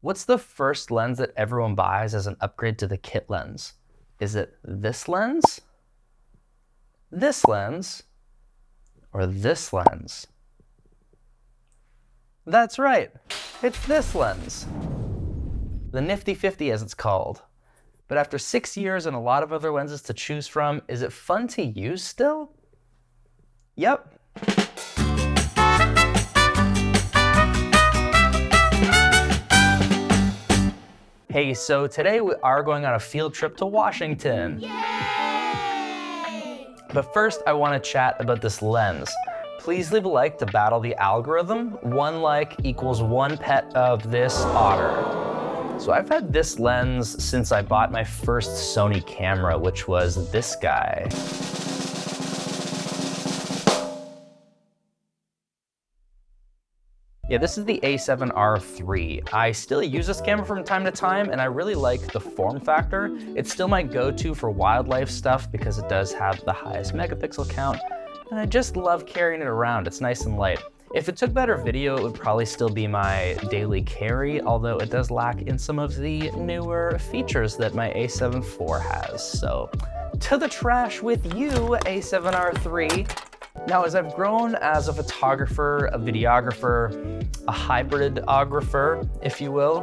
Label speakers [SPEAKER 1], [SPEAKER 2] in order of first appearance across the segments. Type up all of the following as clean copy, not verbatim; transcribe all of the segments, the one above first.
[SPEAKER 1] What's the first lens that everyone buys as an upgrade to the kit lens? Is it this lens, or this lens? That's right, it's this lens. The Nifty 50 as it's called. But after 6 years and a lot of other lenses to choose from, is it fun to use still? Yep. Hey, so today we are going on a field trip to Washington. Yay! But first I want to chat about this lens. Please leave a like to battle the algorithm. 1 like equals 1 pet of this otter. So I've had this lens since I bought my first Sony camera, which was this guy. Yeah, this is the A7R III. I still use this camera from time to time, and I really like the form factor. It's still my go-to for wildlife stuff because it does have the highest megapixel count, and I just love carrying it around. It's nice and light. If it took better video, it would probably still be my daily carry, although it does lack in some of the newer features that my A7 IV has. So, to the trash with you, A7R III. Now, as I've grown as a photographer, a videographer, a hybridographer, if you will,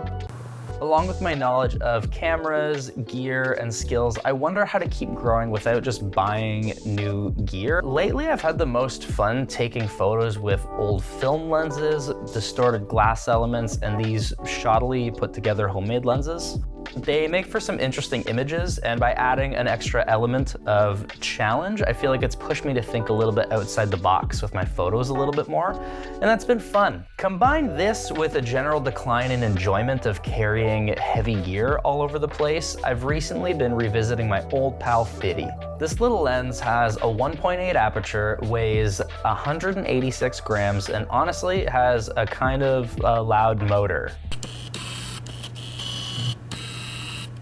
[SPEAKER 1] along with my knowledge of cameras, gear, and skills, I wonder how to keep growing without just buying new gear. Lately, I've had the most fun taking photos with old film lenses, distorted glass elements, and these shoddily put together homemade lenses. They make for some interesting images, and by adding an extra element of challenge, I feel like it's pushed me to think a little bit outside the box with my photos a little bit more, and that's been fun. Combine this with a general decline in enjoyment of carrying heavy gear all over the place, I've recently been revisiting my old pal Fitty. This little lens has a 1.8 aperture, weighs 186 grams, and honestly has a kind of loud motor.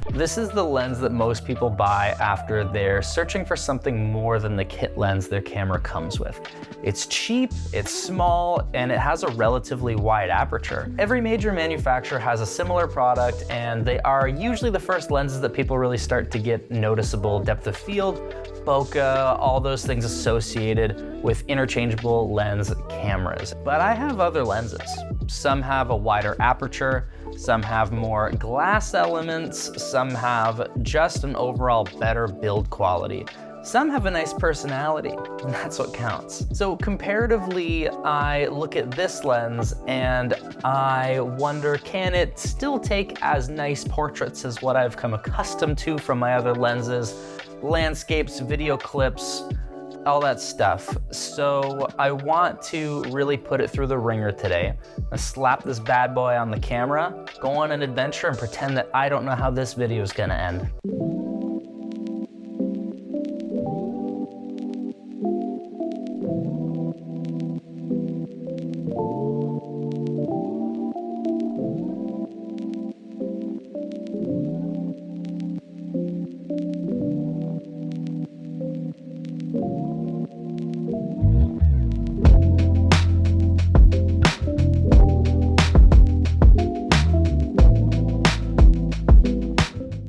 [SPEAKER 1] This is the lens that most people buy after they're searching for something more than the kit lens their camera comes with. It's cheap, it's small, and it has a relatively wide aperture. Every major manufacturer has a similar product, and they are usually the first lenses that people really start to get noticeable depth of field, bokeh, all those things associated with interchangeable lens cameras. But I have other lenses. Some have a wider aperture, some have more glass elements, some have just an overall better build quality. Some have a nice personality, and that's what counts. So comparatively, I look at this lens and I wonder, can it still take as nice portraits as what I've come accustomed to from my other lenses, landscapes, video clips, all that stuff. So I want to really put it through the ringer today. I slap this bad boy on the camera, go on an adventure, and pretend that I don't know how this video is gonna end.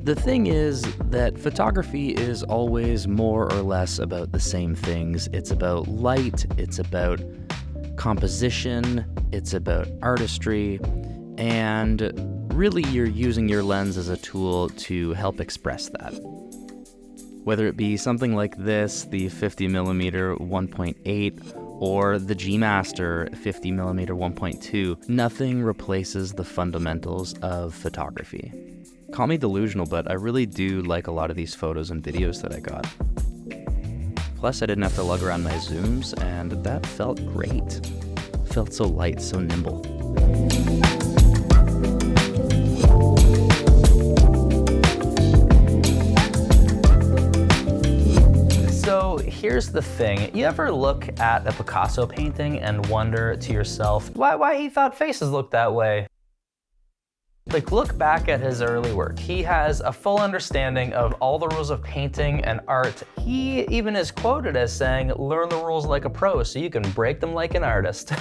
[SPEAKER 1] The thing is that photography is always more or less about the same things. It's about light, it's about composition, it's about artistry, and really you're using your lens as a tool to help express that. Whether it be something like this, the 50mm 1.8, or the G Master 50mm 1.2, nothing replaces the fundamentals of photography. Call me delusional, but I really do like a lot of these photos and videos that I got. Plus, I didn't have to lug around my zooms, and that felt great. Felt so light, so nimble. So here's the thing. You ever look at a Picasso painting and wonder to yourself, why he thought faces looked that way? Like, look back at his early work. He has a full understanding of all the rules of painting and art. He even is quoted as saying, learn the rules like a pro so you can break them like an artist.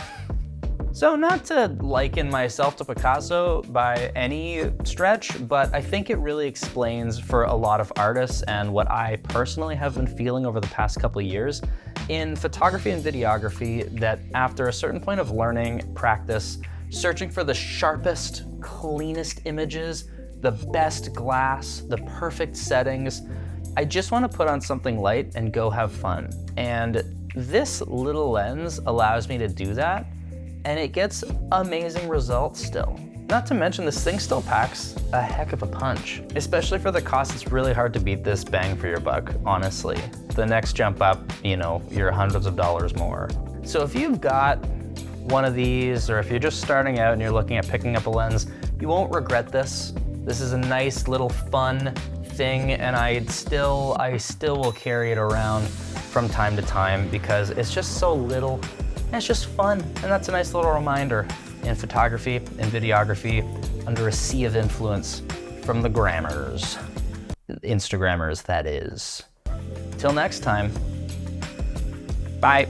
[SPEAKER 1] So not to liken myself to Picasso by any stretch, but I think it really explains for a lot of artists and what I personally have been feeling over the past couple of years in photography and videography, that after a certain point of learning, practice, searching for the sharpest, cleanest images, the best glass, the perfect settings, I just want to put on something light and go have fun. And this little lens allows me to do that, and it gets amazing results still. Not to mention this thing still packs a heck of a punch. Especially for the cost, it's really hard to beat this bang for your buck, honestly. The next jump up, you're hundreds of dollars more. So if you've got one of these, or if you're just starting out and you're looking at picking up a lens, you won't regret this. This is a nice little fun thing, and I still will carry it around from time to time because it's just so little. It's just fun, and that's a nice little reminder in photography and videography under a sea of influence from the grammars. Instagrammers, that is. Till next time, bye.